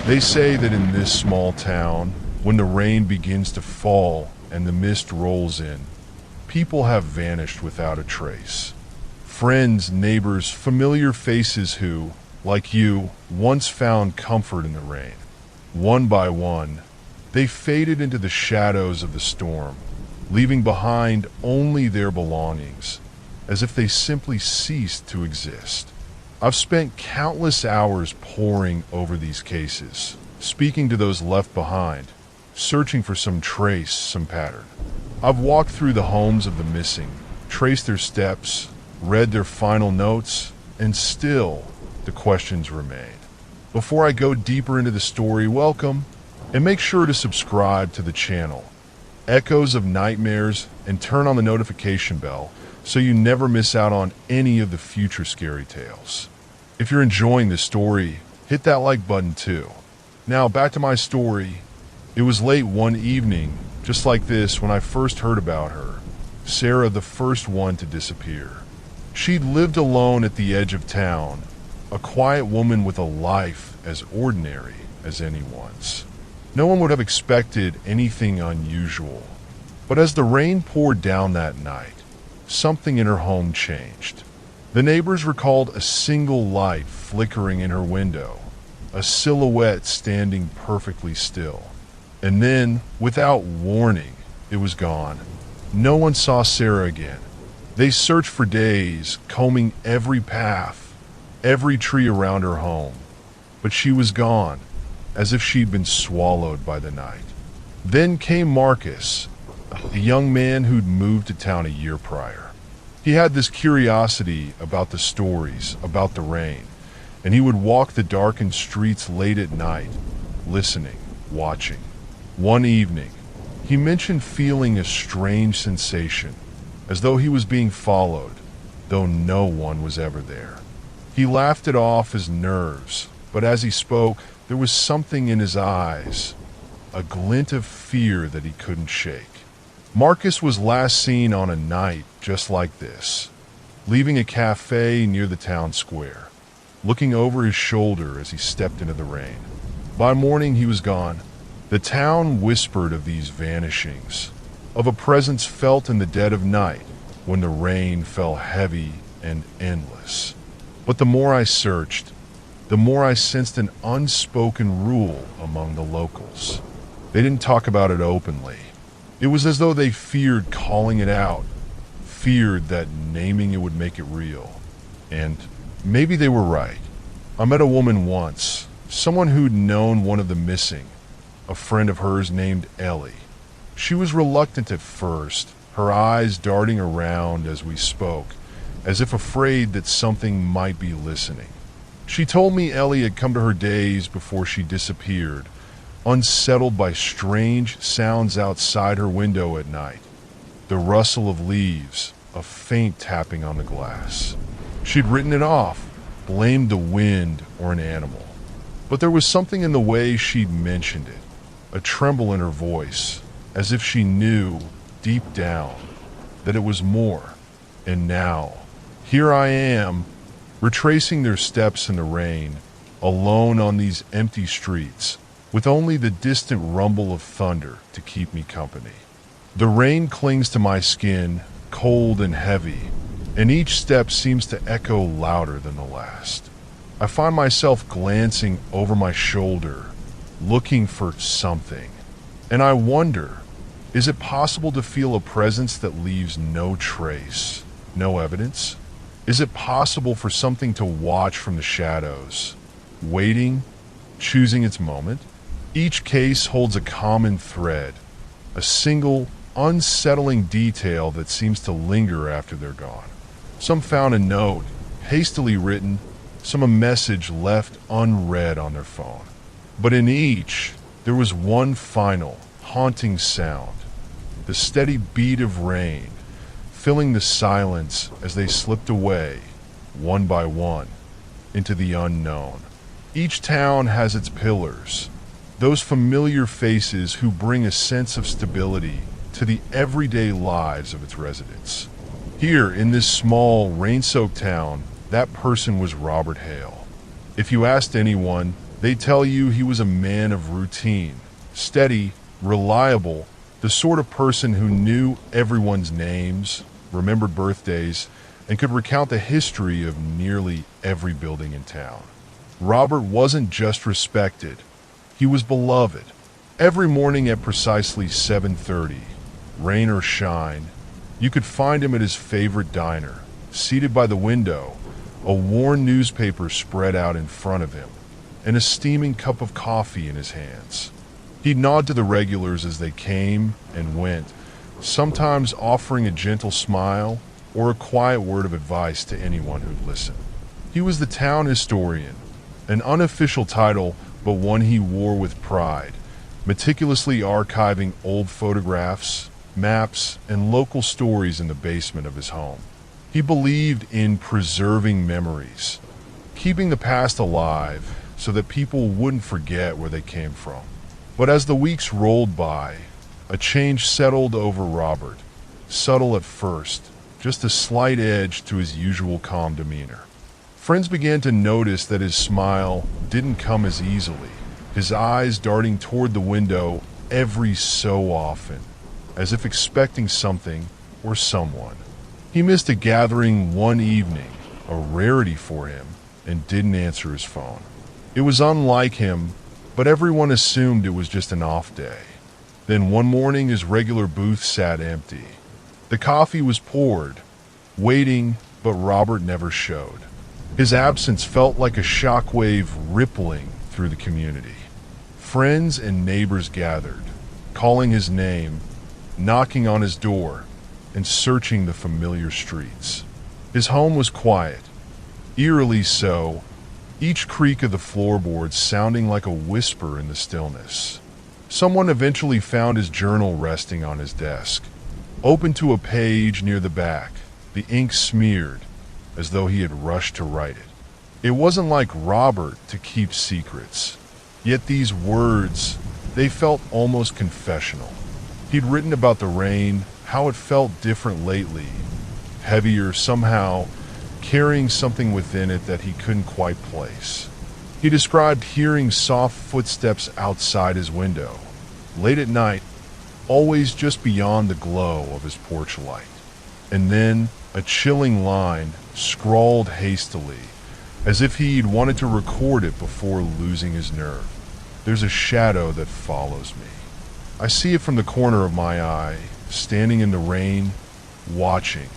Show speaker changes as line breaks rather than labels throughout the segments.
They say that in this small town, when the rain begins to fall and the mist rolls in, people have vanished without a trace. Friends, neighbors, familiar faces who, like you, once found comfort in the rain. One by one, they faded into the shadows of the storm, leaving behind only their belongings, as if they simply ceased to exist. I've spent countless hours poring over these cases, speaking to those left behind, searching for some trace, some pattern. I've walked through the homes of the missing, traced their steps, read their final notes, and still the questions remain. Before I go deeper into the story, welcome, and make sure to subscribe to the channel, Echoes of Nightmares, and turn on the notification bell so you never miss out on any of the future scary tales. If you're enjoying this story, hit that like button too. Now back to my story. It was late one evening, just like this, when I first heard about her. Sarah, the first one to disappear. She'd lived alone at the edge of town, a quiet woman with a life as ordinary as anyone's. No one would have expected anything unusual. But as the rain poured down that night, something in her home changed. The neighbors recalled a single light flickering in her window, a silhouette standing perfectly still. And then, without warning, it was gone. No one saw Sarah again. They searched for days, combing every path, every tree around her home. But she was gone, as if she'd been swallowed by the night. Then came Marcus, a young man who'd moved to town a year prior. He had this curiosity about the stories, about the rain, and he would walk the darkened streets late at night, listening, watching. One evening, he mentioned feeling a strange sensation, as though he was being followed, though no one was ever there. He laughed it off as nerves, but as he spoke, there was something in his eyes, a glint of fear that he couldn't shake. Marcus was last seen on a night just like this, leaving a cafe near the town square, looking over his shoulder as he stepped into the rain. By morning, he was gone. The town whispered of these vanishings, of a presence felt in the dead of night when the rain fell heavy and endless. But the more I searched, the more I sensed an unspoken rule among the locals. They didn't talk about it openly. It was as though they feared calling it out, feared that naming it would make it real. And maybe they were right. I met a woman once, someone who'd known one of the missing, a friend of hers named Ellie. She was reluctant at first, her eyes darting around as we spoke, as if afraid that something might be listening. She told me Ellie had come to her days before she disappeared, unsettled by strange sounds outside her window at night. The rustle of leaves, a faint tapping on the glass. She'd written it off, blamed the wind or an animal. But there was something in the way she'd mentioned it, a tremble in her voice, as if she knew, deep down, that it was more. And now, here I am, retracing their steps in the rain, alone on these empty streets, with only the distant rumble of thunder to keep me company. The rain clings to my skin, cold and heavy, and each step seems to echo louder than the last. I find myself glancing over my shoulder, looking for something. And I wonder, is it possible to feel a presence that leaves no trace, no evidence? Is it possible for something to watch from the shadows, waiting, choosing its moment? Each case holds a common thread, a single, unsettling detail that seems to linger after they're gone. Some found a note, hastily written, some a message left unread on their phone. But in each, there was one final, haunting sound, the steady beat of rain, filling the silence as they slipped away, one by one, into the unknown. Each town has its pillars, those familiar faces who bring a sense of stability to the everyday lives of its residents. Here, in this small, rain-soaked town, that person was Robert Hale. If you asked anyone, They tell you he was a man of routine, steady, reliable, the sort of person who knew everyone's names, remembered birthdays, and could recount the history of nearly every building in town. Robert wasn't just respected, he was beloved. Every morning at precisely 7:30, rain or shine, you could find him at his favorite diner, seated by the window, a worn newspaper spread out in front of him, and a steaming cup of coffee in his hands. He'd nod to the regulars as they came and went, sometimes offering a gentle smile or a quiet word of advice to anyone who'd listen. He was the town historian, an unofficial title but one he wore with pride, meticulously archiving old photographs, maps, and local stories in the basement of his home. He believed in preserving memories, keeping the past alive so that people wouldn't forget where they came from. But as the weeks rolled by, a change settled over Robert, subtle at first, just a slight edge to his usual calm demeanor. Friends began to notice that his smile didn't come as easily, his eyes darting toward the window every so often, as if expecting something or someone. He missed a gathering one evening, a rarity for him, and didn't answer his phone. It was unlike him, but everyone assumed it was just an off day. Then one morning his regular booth sat empty. The coffee was poured, waiting, but Robert never showed. His absence felt like a shockwave rippling through the community. Friends and neighbors gathered, calling his name, knocking on his door, and searching the familiar streets. His home was quiet, eerily so, each creak of the floorboards sounding like a whisper in the stillness. Someone eventually found his journal resting on his desk, open to a page near the back, the ink smeared, as though he had rushed to write it. It wasn't like Robert to keep secrets, yet these words, they felt almost confessional. He'd written about the rain, how it felt different lately, heavier somehow, carrying something within it that he couldn't quite place. He described hearing soft footsteps outside his window, late at night, always just beyond the glow of his porch light. And then a chilling line, scrawled hastily, as if he'd wanted to record it before losing his nerve. There's a shadow that follows me. I see it from the corner of my eye, standing in the rain, watching.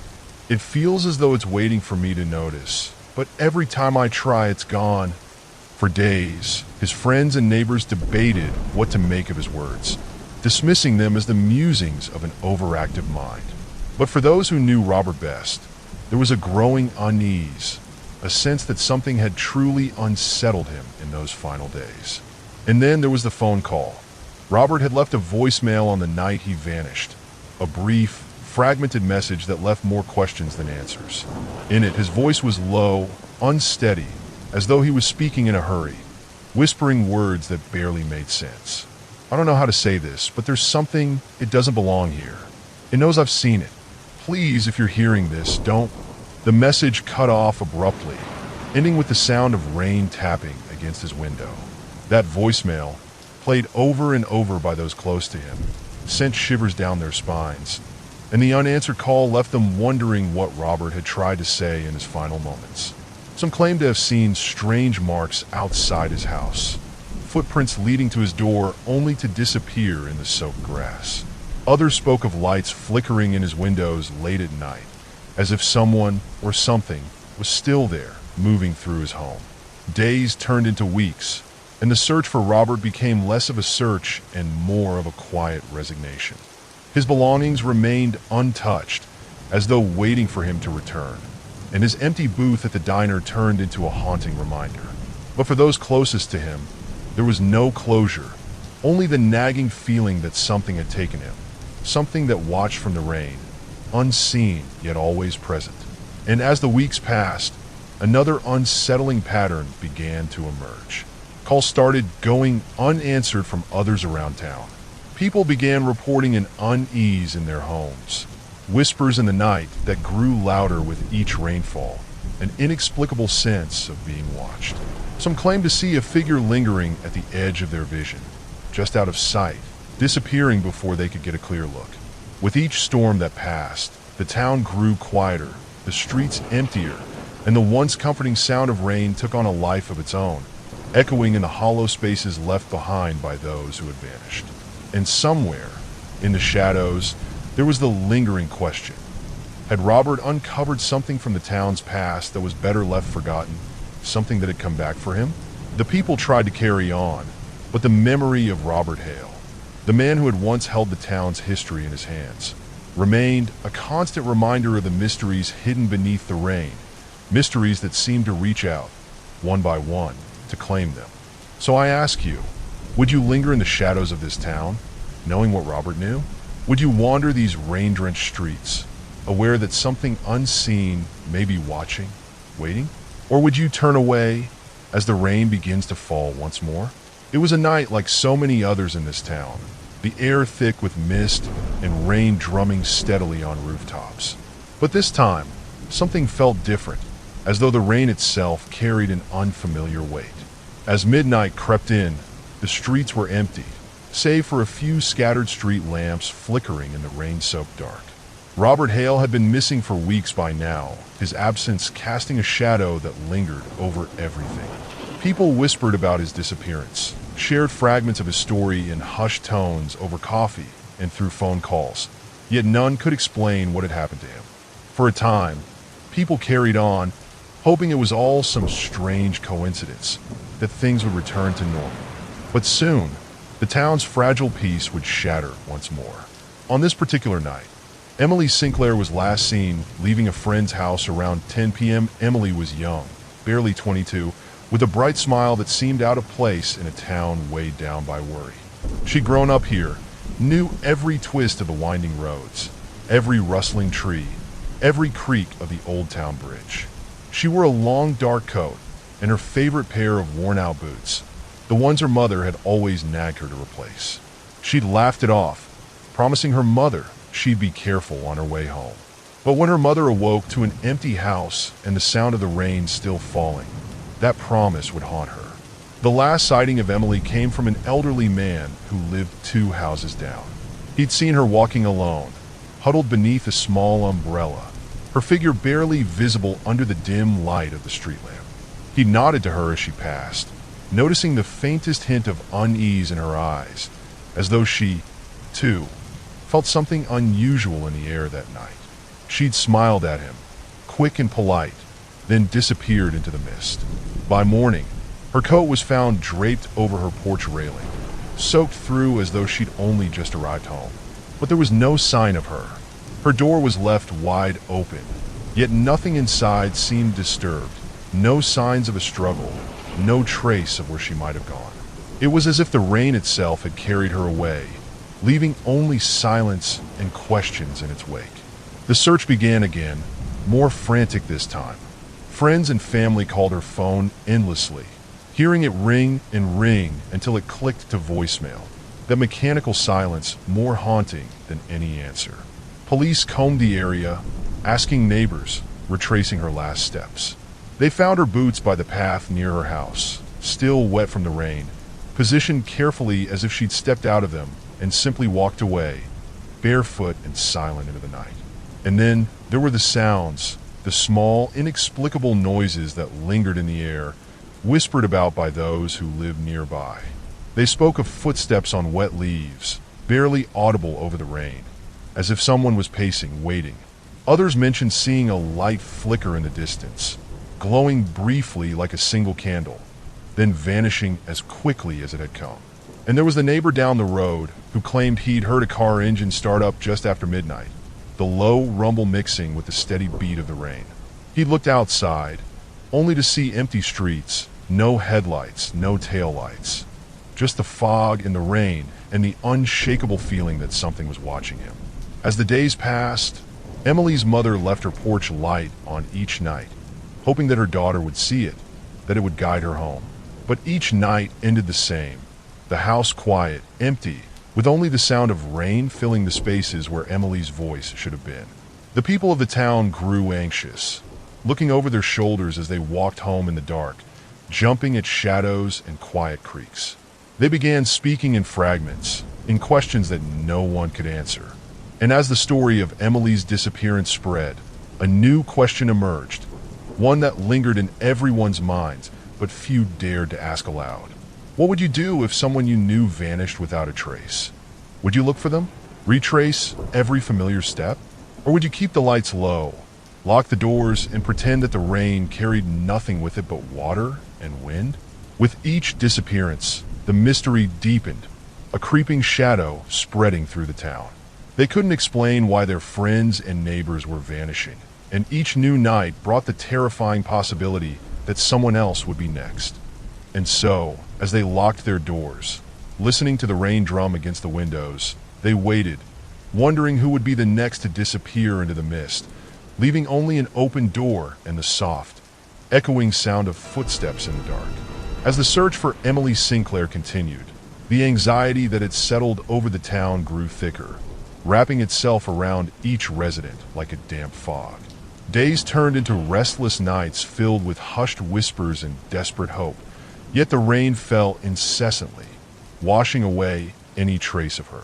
It feels as though it's waiting for me to notice, but every time I try, it's gone. For days, his friends and neighbors debated what to make of his words, dismissing them as the musings of an overactive mind. But for those who knew Robert best, there was a growing unease, a sense that something had truly unsettled him in those final days. And then there was the phone call. Robert had left a voicemail on the night he vanished, a brief, fragmented message that left more questions than answers. In it, his voice was low, unsteady, as though he was speaking in a hurry, whispering words that barely made sense. I don't know how to say this, but there's something, it doesn't belong here. It knows I've seen it. Please, if you're hearing this, don't. The message cut off abruptly, ending with the sound of rain tapping against his window. That voicemail, played over and over by those close to him, sent shivers down their spines, and the unanswered call left them wondering what Robert had tried to say in his final moments. Some claimed to have seen strange marks outside his house, footprints leading to his door only to disappear in the soaked grass. Others spoke of lights flickering in his windows late at night, as if someone or something was still there, moving through his home. Days turned into weeks, and the search for Robert became less of a search and more of a quiet resignation. His belongings remained untouched, as though waiting for him to return, and his empty booth at the diner turned into a haunting reminder. But for those closest to him, there was no closure, only the nagging feeling that something had taken him, something that watched from the rain, unseen yet always present. And as the weeks passed, another unsettling pattern began to emerge. Calls started going unanswered from others around town. People began reporting an unease in their homes, whispers in the night that grew louder with each rainfall, an inexplicable sense of being watched. Some claim to see a figure lingering at the edge of their vision, just out of sight, disappearing before they could get a clear look. With each storm that passed, the town grew quieter, the streets emptier, and the once comforting sound of rain took on a life of its own, echoing in the hollow spaces left behind by those who had vanished. And somewhere, in the shadows, there was the lingering question. Had Robert uncovered something from the town's past that was better left forgotten? Something that had come back for him? The people tried to carry on, but the memory of Robert Hale, the man who had once held the town's history in his hands, remained a constant reminder of the mysteries hidden beneath the rain, mysteries that seemed to reach out, one by one, to claim them. So I ask you, would you linger in the shadows of this town, knowing what Robert knew? Would you wander these rain-drenched streets, aware that something unseen may be watching, waiting? Or would you turn away as the rain begins to fall once more? It was a night like so many others in this town, the air thick with mist and rain drumming steadily on rooftops. But this time, something felt different, as though the rain itself carried an unfamiliar weight. As midnight crept in, the streets were empty, save for a few scattered street lamps flickering in the rain-soaked dark. Robert Hale had been missing for weeks by now, his absence casting a shadow that lingered over everything. People whispered about his disappearance, shared fragments of his story in hushed tones over coffee and through phone calls, yet none could explain what had happened to him. For a time, people carried on, hoping it was all some strange coincidence, that things would return to normal. But soon, the town's fragile peace would shatter once more. On this particular night, Emily Sinclair was last seen leaving a friend's house around 10 p.m. Emily was young, barely 22, with a bright smile that seemed out of place in a town weighed down by worry. She'd grown up here, knew every twist of the winding roads, every rustling tree, every creak of the old town bridge. She wore a long dark coat and her favorite pair of worn-out boots, the ones her mother had always nagged her to replace. She'd laughed it off, promising her mother she'd be careful on her way home. But when her mother awoke to an empty house and the sound of the rain still falling, that promise would haunt her. The last sighting of Emily came from an elderly man who lived 2 houses down. He'd seen her walking alone, huddled beneath a small umbrella, her figure barely visible under the dim light of the street lamp. He nodded to her as she passed, noticing the faintest hint of unease in her eyes, as though she, too, felt something unusual in the air that night. She'd smiled at him, quick and polite, then disappeared into the mist. By morning, her coat was found draped over her porch railing, soaked through as though she'd only just arrived home. But there was no sign of her. Her door was left wide open, yet nothing inside seemed disturbed. No signs of a struggle, no trace of where she might have gone. It was as if the rain itself had carried her away, leaving only silence and questions in its wake. The search began again, more frantic this time. Friends and family called her phone endlessly, hearing it ring and ring until it clicked to voicemail, that mechanical silence more haunting than any answer. Police combed the area, asking neighbors, retracing her last steps. They found her boots by the path near her house, still wet from the rain, positioned carefully as if she'd stepped out of them and simply walked away, barefoot and silent into the night. And then there were the sounds, the small, inexplicable noises that lingered in the air, whispered about by those who lived nearby. They spoke of footsteps on wet leaves, barely audible over the rain, as if someone was pacing, waiting. Others mentioned seeing a light flicker in the distance, glowing briefly like a single candle, then vanishing as quickly as it had come. And there was the neighbor down the road who claimed he'd heard a car engine start up just after midnight, the low rumble mixing with the steady beat of the rain. He looked outside, only to see empty streets, no headlights, no taillights, just the fog and the rain and the unshakable feeling that something was watching him. As the days passed, Emily's mother left her porch light on each night, hoping that her daughter would see it, that it would guide her home. But each night ended the same, the house quiet, empty, with only the sound of rain filling the spaces where Emily's voice should have been. The people of the town grew anxious. looking over their shoulders as they walked home in the dark, jumping at shadows and quiet creaks. They began speaking in fragments, in questions that no one could answer. And as the story of Emily's disappearance spread, a new question emerged, one that lingered in everyone's minds, but few dared to ask aloud. What would you do if someone you knew vanished without a trace? Would you look for them? Retrace every familiar step? Or would you keep the lights low, lock the doors, and pretend that the rain carried nothing with it but water and wind? With each disappearance, the mystery deepened, a creeping shadow spreading through the town. They couldn't explain why their friends and neighbors were vanishing, and each new night brought the terrifying possibility that someone else would be next. And so, as they locked their doors, listening to the rain drum against the windows, they waited, wondering who would be the next to disappear into the mist, leaving only an open door and the soft, echoing sound of footsteps in the dark. As the search for Emily Sinclair continued, the anxiety that had settled over the town grew thicker, wrapping itself around each resident like a damp fog. Days turned into restless nights filled with hushed whispers and desperate hope, yet the rain fell incessantly, washing away any trace of her.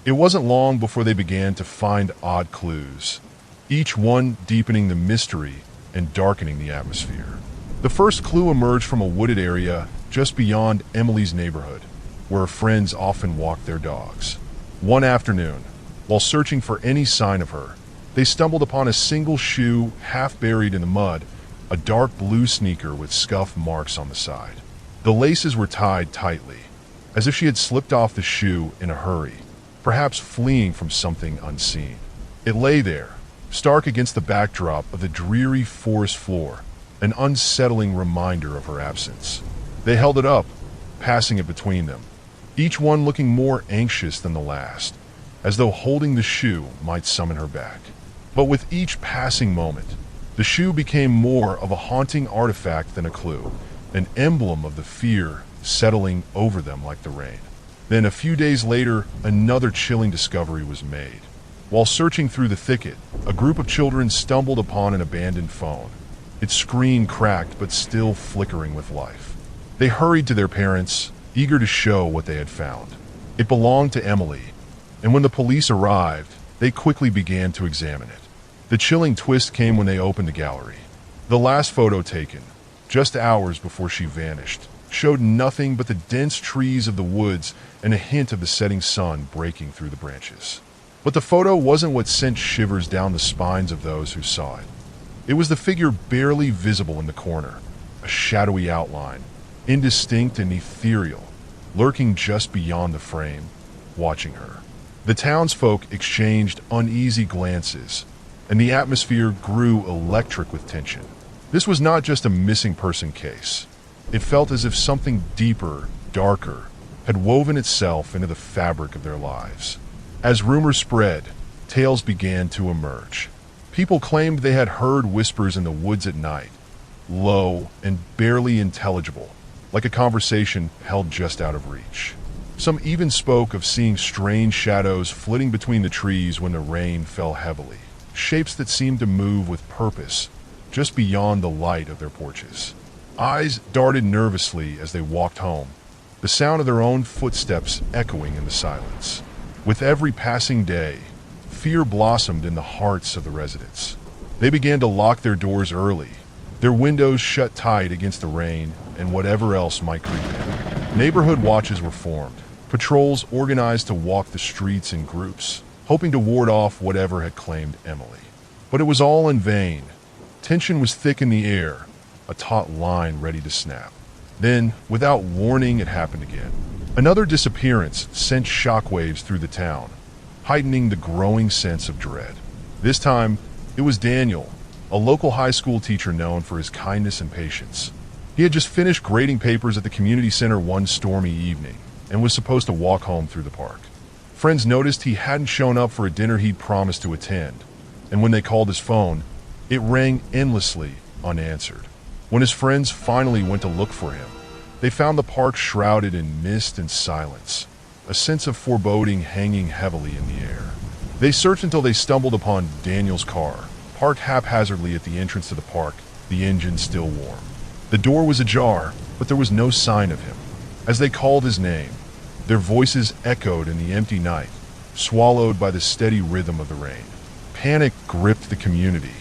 It wasn't long before they began to find odd clues, each one deepening the mystery and darkening the atmosphere. The first clue emerged from a wooded area just beyond Emily's neighborhood, where friends often walked their dogs. One afternoon, while searching for any sign of her, they stumbled upon a single shoe half buried in the mud, a dark blue sneaker with scuff marks on the side. The laces were tied tightly, as if she had slipped off the shoe in a hurry, perhaps fleeing from something unseen. It lay there, stark against the backdrop of the dreary forest floor, an unsettling reminder of her absence. They held it up, passing it between them, each one looking more anxious than the last, as though holding the shoe might summon her back. But with each passing moment, the shoe became more of a haunting artifact than a clue, an emblem of the fear settling over them like the rain. Then a few days later, another chilling discovery was made. While searching through the thicket, a group of children stumbled upon an abandoned phone, its screen cracked but still flickering with life. They hurried to their parents, eager to show what they had found. It belonged to Emily, and when the police arrived, they quickly began to examine it. The chilling twist came when they opened the gallery. The last photo taken, just hours before she vanished, showed nothing but the dense trees of the woods and a hint of the setting sun breaking through the branches. But the photo wasn't what sent shivers down the spines of those who saw it. It was the figure barely visible in the corner, a shadowy outline, indistinct and ethereal, lurking just beyond the frame, watching her. The townsfolk exchanged uneasy glances, and the atmosphere grew electric with tension. This was not just a missing person case. It felt as if something deeper, darker, had woven itself into the fabric of their lives. As rumors spread, tales began to emerge. People claimed they had heard whispers in the woods at night, low and barely intelligible, like a conversation held just out of reach. Some even spoke of seeing strange shadows flitting between the trees when the rain fell heavily, shapes that seemed to move with purpose just beyond the light of their porches. Eyes darted nervously as they walked home, the sound of their own footsteps echoing in the silence. With every passing day, fear blossomed in the hearts of the residents. They began to lock their doors early, their windows shut tight against the rain and whatever else might creep in. Neighborhood watches were formed, patrols organized to walk the streets in groups, hoping to ward off whatever had claimed Emily. But it was all in vain. Tension was thick in the air, a taut line ready to snap. Then, without warning, it happened again. Another disappearance sent shockwaves through the town, heightening the growing sense of dread. This time, it was Daniel, a local high school teacher known for his kindness and patience. He had just finished grading papers at the community center one stormy evening and was supposed to walk home through the park. Friends noticed he hadn't shown up for a dinner he'd promised to attend, and when they called his phone, it rang endlessly unanswered. When his friends finally went to look for him, they found the park shrouded in mist and silence, a sense of foreboding hanging heavily in the air. They searched until they stumbled upon Daniel's car, parked haphazardly at the entrance to the park, the engine still warm. The door was ajar, but there was no sign of him. As they called his name, their voices echoed in the empty night, swallowed by the steady rhythm of the rain. Panic gripped the community.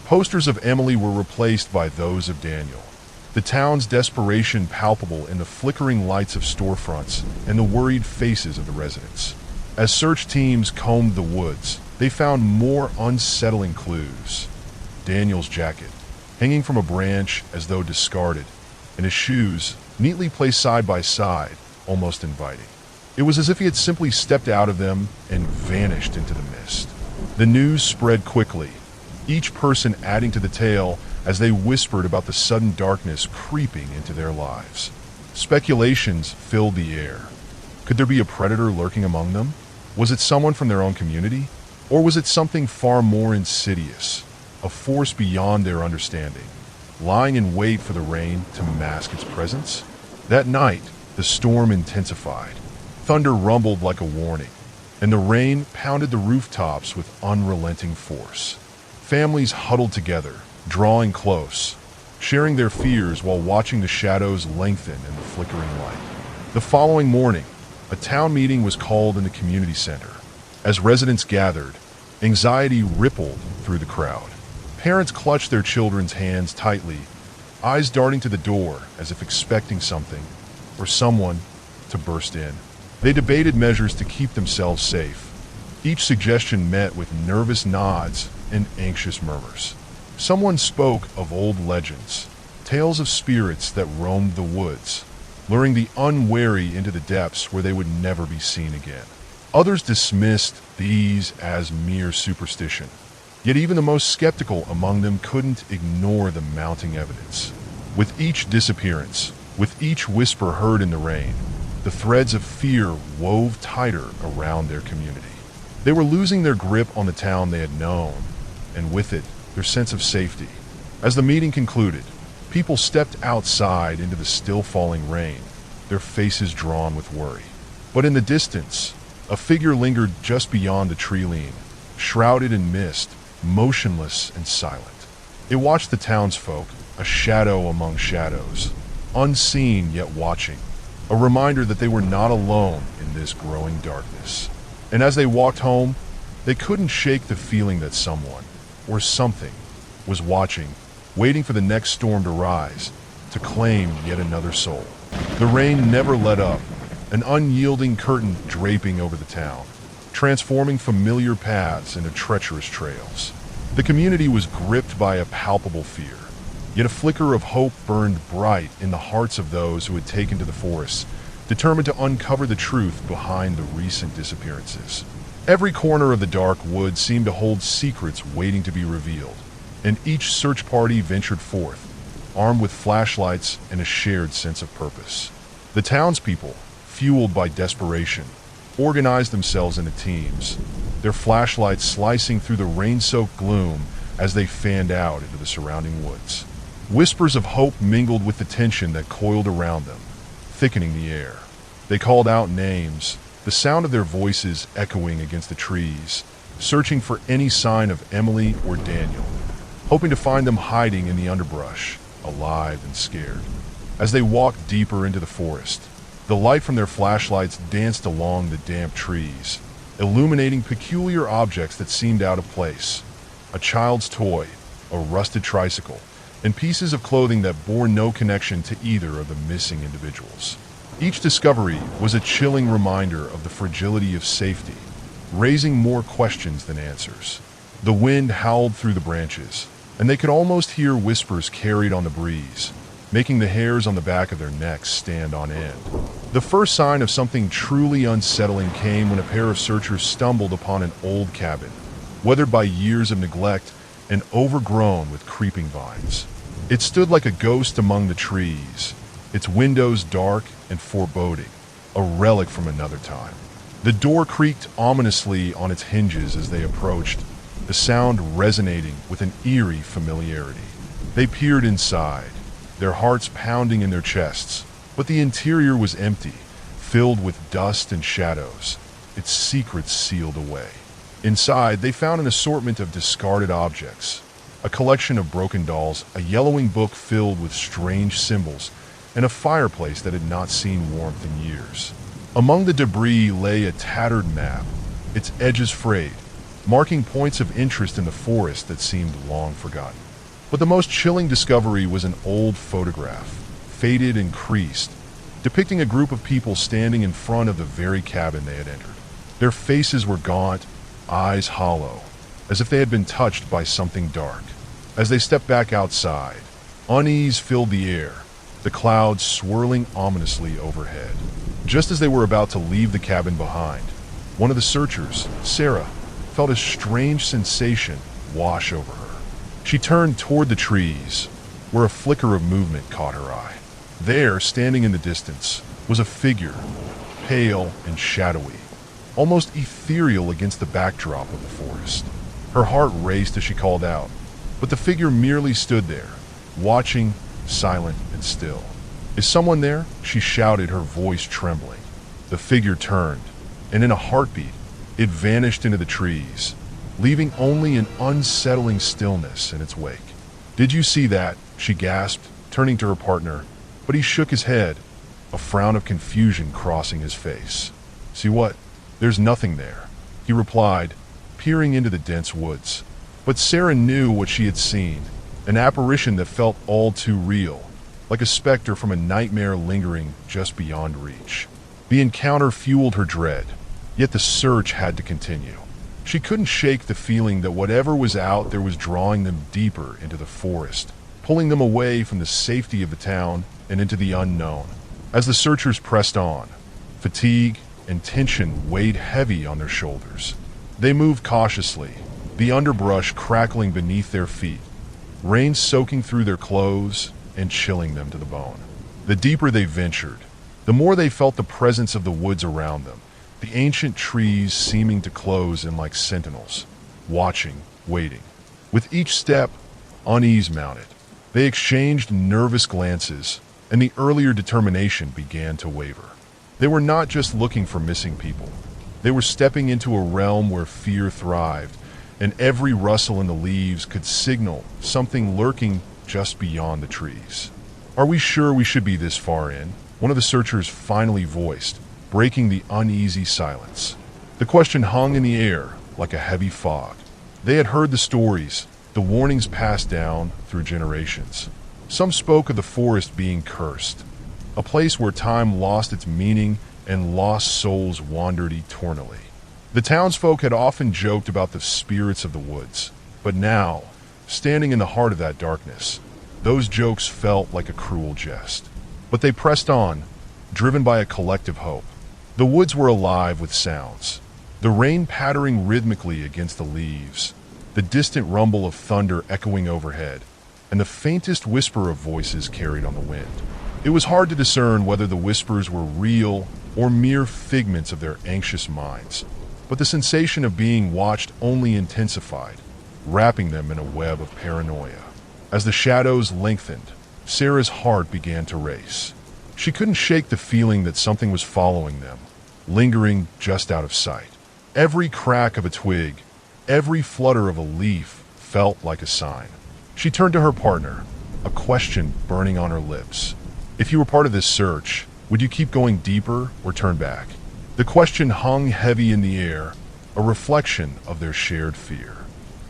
Posters of Emily were replaced by those of Daniel. The town's desperation palpable in the flickering lights of storefronts and the worried faces of the residents. As search teams combed the woods, they found more unsettling clues. Daniel's jacket, hanging from a branch as though discarded, and his shoes, neatly placed side by side, almost inviting. It was as if he had simply stepped out of them and vanished into the mist. The news spread quickly, each person adding to the tale as they whispered about the sudden darkness creeping into their lives. Speculations filled the air. Could there be a predator lurking among them? Was it someone from their own community? Or was it something far more insidious, a force beyond their understanding, lying in wait for the rain to mask its presence? That night, the storm intensified. Thunder rumbled like a warning, and the rain pounded the rooftops with unrelenting force. Families huddled together, drawing close, sharing their fears while watching the shadows lengthen in the flickering light. The following morning, a town meeting was called in the community center. As residents gathered, anxiety rippled through the crowd. Parents clutched their children's hands tightly, eyes darting to the door as if expecting something, or someone, to burst in. They debated measures to keep themselves safe, each suggestion met with nervous nods and anxious murmurs. Someone spoke of old legends, tales of spirits that roamed the woods, luring the unwary into the depths where they would never be seen again. Others dismissed these as mere superstition, yet even the most skeptical among them couldn't ignore the mounting evidence. With each disappearance, with each whisper heard in the rain, the threads of fear wove tighter around their community. They were losing their grip on the town they had known, and with it, their sense of safety. As the meeting concluded, people stepped outside into the still falling rain, their faces drawn with worry. But in the distance, a figure lingered just beyond the tree lean, shrouded in mist, motionless and silent. It watched the townsfolk, a shadow among shadows, unseen yet watching, a reminder that they were not alone in this growing darkness. And as they walked home, they couldn't shake the feeling that someone, or something, was watching, waiting for the next storm to rise, to claim yet another soul. The rain never let up, an unyielding curtain draping over the town, transforming familiar paths into treacherous trails. The community was gripped by a palpable fear, yet a flicker of hope burned bright in the hearts of those who had taken to the forests, determined to uncover the truth behind the recent disappearances. Every corner of the dark woods seemed to hold secrets waiting to be revealed, and each search party ventured forth, armed with flashlights and a shared sense of purpose. The townspeople, fueled by desperation, organized themselves into teams, their flashlights slicing through the rain-soaked gloom as they fanned out into the surrounding woods. Whispers of hope mingled with the tension that coiled around them, thickening the air. They called out names, the sound of their voices echoing against the trees, searching for any sign of Emily or Daniel, hoping to find them hiding in the underbrush, alive and scared. As they walked deeper into the forest, the light from their flashlights danced along the damp trees, illuminating peculiar objects that seemed out of place. A child's toy, a rusted tricycle, and pieces of clothing that bore no connection to either of the missing individuals. Each discovery was a chilling reminder of the fragility of safety, raising more questions than answers. The wind howled through the branches, and they could almost hear whispers carried on the breeze, making the hairs on the back of their necks stand on end. The first sign of something truly unsettling came when a pair of searchers stumbled upon an old cabin, weathered by years of neglect and overgrown with creeping vines. It stood like a ghost among the trees, its windows dark and foreboding, a relic from another time. The door creaked ominously on its hinges as they approached, the sound resonating with an eerie familiarity. They peered inside, their hearts pounding in their chests, but the interior was empty, filled with dust and shadows, its secrets sealed away. Inside, they found an assortment of discarded objects, a collection of broken dolls, a yellowing book filled with strange symbols, and a fireplace that had not seen warmth in years. Among the debris lay a tattered map, its edges frayed, marking points of interest in the forest that seemed long forgotten. But the most chilling discovery was an old photograph, faded and creased, depicting a group of people standing in front of the very cabin they had entered. Their faces were gaunt, eyes hollow, as if they had been touched by something dark. As they stepped back outside, unease filled the air, the clouds swirling ominously overhead. Just as they were about to leave the cabin behind, one of the searchers, Sarah, felt a strange sensation wash over her. She turned toward the trees, where a flicker of movement caught her eye. There, standing in the distance, was a figure, pale and shadowy, almost ethereal against the backdrop of the forest. Her heart raced as she called out, but the figure merely stood there, watching, silent and still. "Is someone there?" she shouted, her voice trembling. The figure turned, and in a heartbeat, it vanished into the trees, leaving only an unsettling stillness in its wake. "Did you see that?" she gasped, turning to her partner, but he shook his head, a frown of confusion crossing his face. "See what? There's nothing there," he replied, peering into the dense woods. But Sarah knew what she had seen, an apparition that felt all too real, like a specter from a nightmare lingering just beyond reach. The encounter fueled her dread, yet the search had to continue. She couldn't shake the feeling that whatever was out there was drawing them deeper into the forest, pulling them away from the safety of the town and into the unknown. As the searchers pressed on, fatigue and tension weighed heavy on their shoulders. They moved cautiously, the underbrush crackling beneath their feet, rain soaking through their clothes and chilling them to the bone. The deeper they ventured, the more they felt the presence of the woods around them, the ancient trees seeming to close in like sentinels, watching, waiting. With each step, unease mounted. They exchanged nervous glances, and the earlier determination began to waver. They were not just looking for missing people. They were stepping into a realm where fear thrived, and every rustle in the leaves could signal something lurking just beyond the trees. "Are we sure we should be this far in?" one of the searchers finally voiced, breaking the uneasy silence. The question hung in the air like a heavy fog. They had heard the stories, the warnings passed down through generations. Some spoke of the forest being cursed, a place where time lost its meaning and lost souls wandered eternally. The townsfolk had often joked about the spirits of the woods, but now, standing in the heart of that darkness, those jokes felt like a cruel jest. But they pressed on, driven by a collective hope. The woods were alive with sounds, the rain pattering rhythmically against the leaves, the distant rumble of thunder echoing overhead, and the faintest whisper of voices carried on the wind. It was hard to discern whether the whispers were real or mere figments of their anxious minds, but the sensation of being watched only intensified, wrapping them in a web of paranoia. As the shadows lengthened, Sarah's heart began to race. She couldn't shake the feeling that something was following them, lingering just out of sight. Every crack of a twig, every flutter of a leaf felt like a sign. She turned to her partner, a question burning on her lips. "If you were part of this search, would you keep going deeper or turn back?" The question hung heavy in the air, a reflection of their shared fear.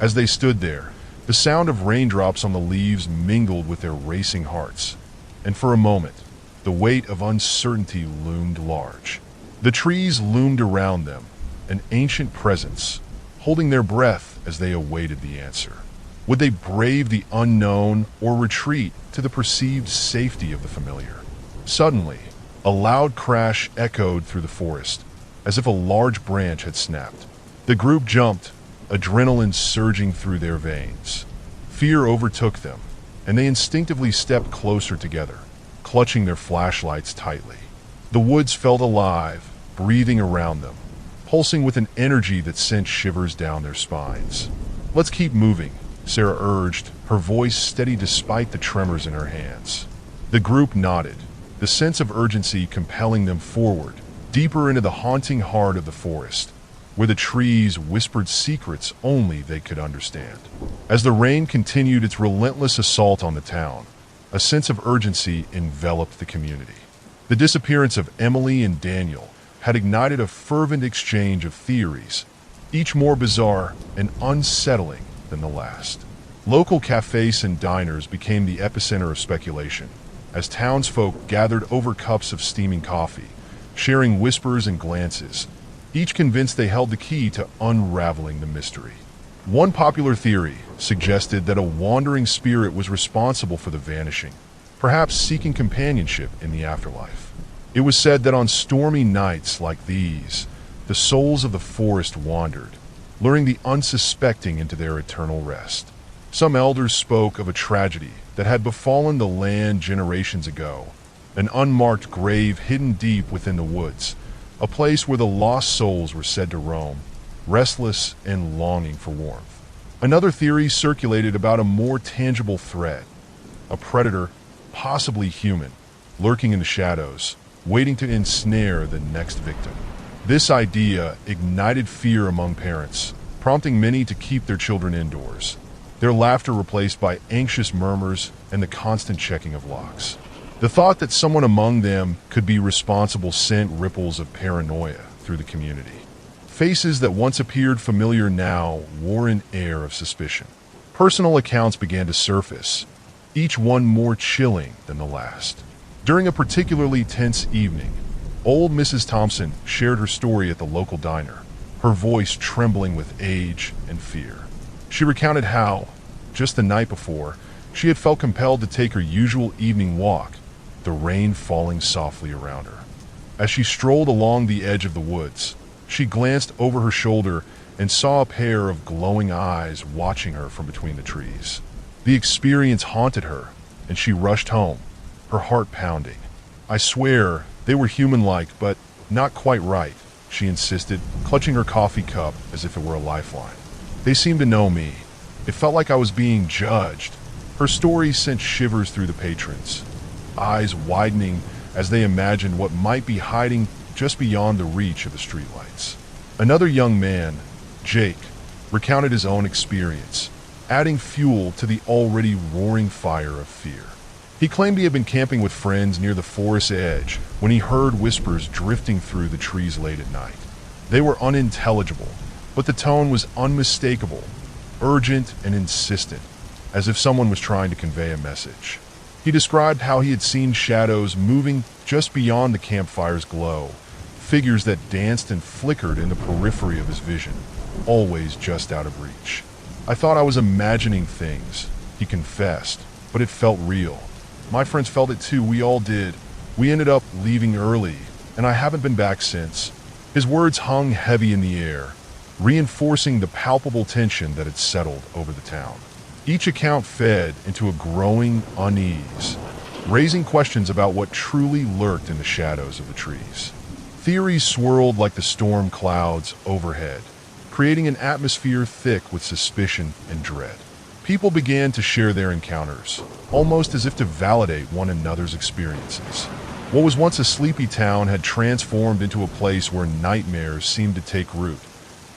As they stood there, the sound of raindrops on the leaves mingled with their racing hearts, and for a moment, the weight of uncertainty loomed large. The trees loomed around them, an ancient presence, holding their breath as they awaited the answer. Would they brave the unknown or retreat to the perceived safety of the familiar? Suddenly, a loud crash echoed through the forest, as if a large branch had snapped. The group jumped, adrenaline surging through their veins. Fear overtook them, and they instinctively stepped closer together, clutching their flashlights tightly. The woods felt alive, breathing around them, pulsing with an energy that sent shivers down their spines. "Let's keep moving," Sarah urged, her voice steady despite the tremors in her hands. The group nodded, the sense of urgency compelling them forward, deeper into the haunting heart of the forest. where the trees whispered secrets only they could understand. As the rain continued its relentless assault on the town, a sense of urgency enveloped the community. The disappearance of Emily and Daniel had ignited a fervent exchange of theories, each more bizarre and unsettling than the last. Local cafes and diners became the epicenter of speculation, as townsfolk gathered over cups of steaming coffee, sharing whispers and glances, each convinced they held the key to unraveling the mystery. One popular theory suggested that a wandering spirit was responsible for the vanishing, perhaps seeking companionship in the afterlife. It was said that on stormy nights like these, the souls of the forest wandered, luring the unsuspecting into their eternal rest. Some elders spoke of a tragedy that had befallen the land generations ago, an unmarked grave hidden deep within the woods, a place where the lost souls were said to roam, restless and longing for warmth. Another theory circulated about a more tangible threat, a predator, possibly human, lurking in the shadows, waiting to ensnare the next victim. This idea ignited fear among parents, prompting many to keep their children indoors, their laughter replaced by anxious murmurs and the constant checking of locks. The thought that someone among them could be responsible sent ripples of paranoia through the community. Faces that once appeared familiar now wore an air of suspicion. Personal accounts began to surface, each one more chilling than the last. During a particularly tense evening, old Mrs. Thompson shared her story at the local diner, her voice trembling with age and fear. She recounted how, just the night before, she had felt compelled to take her usual evening walk, the rain falling softly around her. As she strolled along the edge of the woods, she glanced over her shoulder and saw a pair of glowing eyes watching her from between the trees. The experience haunted her, and she rushed home, her heart pounding. "I swear, they were human-like, but not quite right," she insisted, clutching her coffee cup as if it were a lifeline. "They seemed to know me. It felt like I was being judged." Her story sent shivers through the patrons, eyes widening as they imagined what might be hiding just beyond the reach of the streetlights. Another young man, Jake, recounted his own experience, adding fuel to the already roaring fire of fear. He claimed he had been camping with friends near the forest edge when he heard whispers drifting through the trees late at night. They were unintelligible, but the tone was unmistakable, urgent and insistent, as if someone was trying to convey a message. He described how he had seen shadows moving just beyond the campfire's glow, figures that danced and flickered in the periphery of his vision, always just out of reach. "I thought I was imagining things," he confessed, "but it felt real. My friends felt it too, we all did. We ended up leaving early, and I haven't been back since." His words hung heavy in the air, reinforcing the palpable tension that had settled over the town. Each account fed into a growing unease, raising questions about what truly lurked in the shadows of the trees. Theories swirled like the storm clouds overhead, creating an atmosphere thick with suspicion and dread. People began to share their encounters, almost as if to validate one another's experiences. What was once a sleepy town had transformed into a place where nightmares seemed to take root,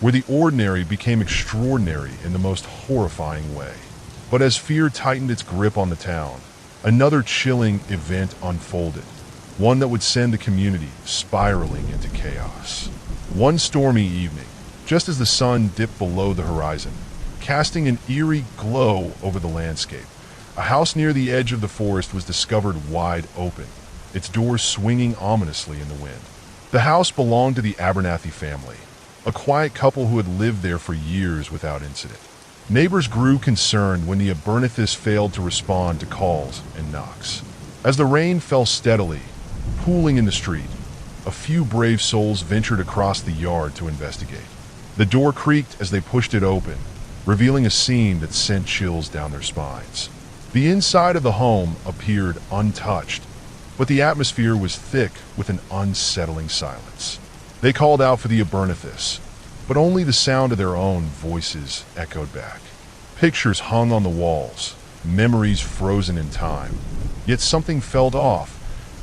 where the ordinary became extraordinary in the most horrifying way. But as fear tightened its grip on the town, another chilling event unfolded, one that would send the community spiraling into chaos. One stormy evening, just as the sun dipped below the horizon, casting an eerie glow over the landscape, a house near the edge of the forest was discovered wide open, its doors swinging ominously in the wind. The house belonged to the Abernathy family, a quiet couple who had lived there for years without incident. Neighbors grew concerned when the Abernathy's failed to respond to calls and knocks. As the rain fell steadily, pooling in the street, a few brave souls ventured across the yard to investigate. The door creaked as they pushed it open, revealing a scene that sent chills down their spines. The inside of the home appeared untouched, but the atmosphere was thick with an unsettling silence. They called out for the Abernathy's, but only the sound of their own voices echoed back. Pictures hung on the walls, memories frozen in time, yet something felt off,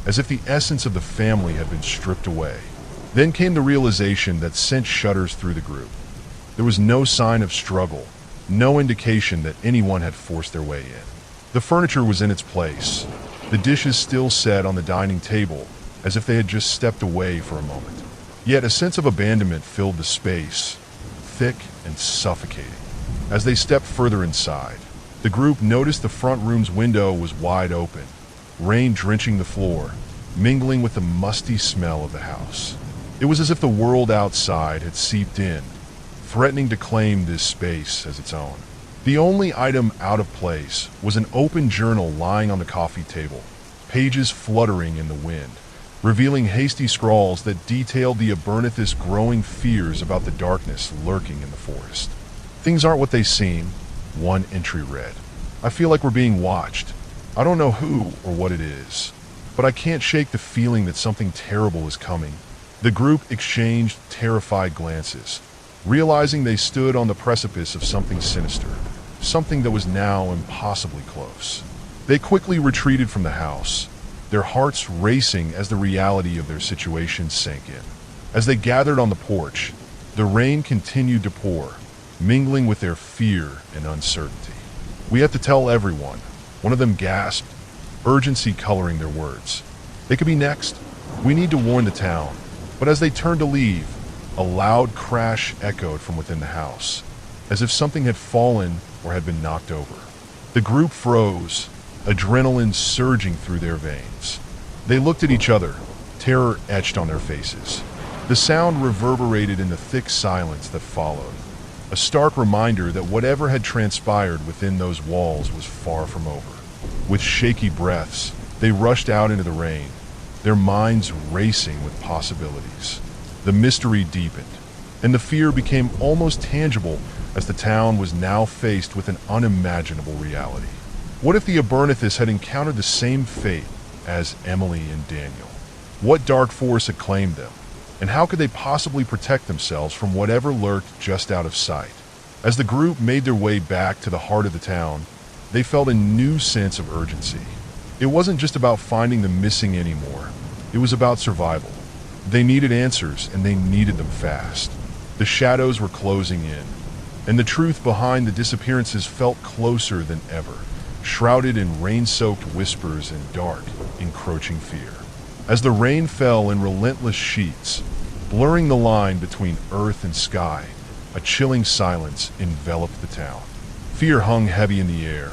as if the essence of the family had been stripped away. Then came the realization that sent shudders through the group. There was no sign of struggle, no indication that anyone had forced their way in. The furniture was in its place, the dishes still set on the dining table, as if they had just stepped away for a moment. Yet a sense of abandonment filled the space, thick and suffocating. As they stepped further inside, the group noticed the front room's window was wide open, rain drenching the floor, mingling with the musty smell of the house. It was as if the world outside had seeped in, threatening to claim this space as its own. The only item out of place was an open journal lying on the coffee table, pages fluttering in the wind, revealing hasty scrawls that detailed the Abernethys' growing fears about the darkness lurking in the forest. "Things aren't what they seem," one entry read. "I feel like we're being watched. I don't know who or what it is, but I can't shake the feeling that something terrible is coming." The group exchanged terrified glances, realizing they stood on the precipice of something sinister, something that was now impossibly close. They quickly retreated from the house, their hearts racing as the reality of their situation sank in. As they gathered on the porch, the rain continued to pour, mingling with their fear and uncertainty. "We have to tell everyone," one of them gasped, urgency coloring their words. "They could be next. We need to warn the town." But as they turned to leave, a loud crash echoed from within the house, as if something had fallen or had been knocked over. The group froze, adrenaline surging through their veins. They looked at each other, terror etched on their faces. The sound reverberated in the thick silence that followed, a stark reminder that whatever had transpired within those walls was far from over. With shaky breaths, they rushed out into the rain, their minds racing with possibilities. The mystery deepened, and the fear became almost tangible as the town was now faced with an unimaginable reality. What if the Abernethys had encountered the same fate as Emily and Daniel? What dark force had claimed them, and how could they possibly protect themselves from whatever lurked just out of sight? As the group made their way back to the heart of the town, they felt a new sense of urgency. It wasn't just about finding the missing anymore. It was about survival. They needed answers, and they needed them fast. The shadows were closing in, and the truth behind the disappearances felt closer than ever, shrouded in rain-soaked whispers and dark, encroaching fear. As the rain fell in relentless sheets, blurring the line between earth and sky, a chilling silence enveloped the town. Fear hung heavy in the air,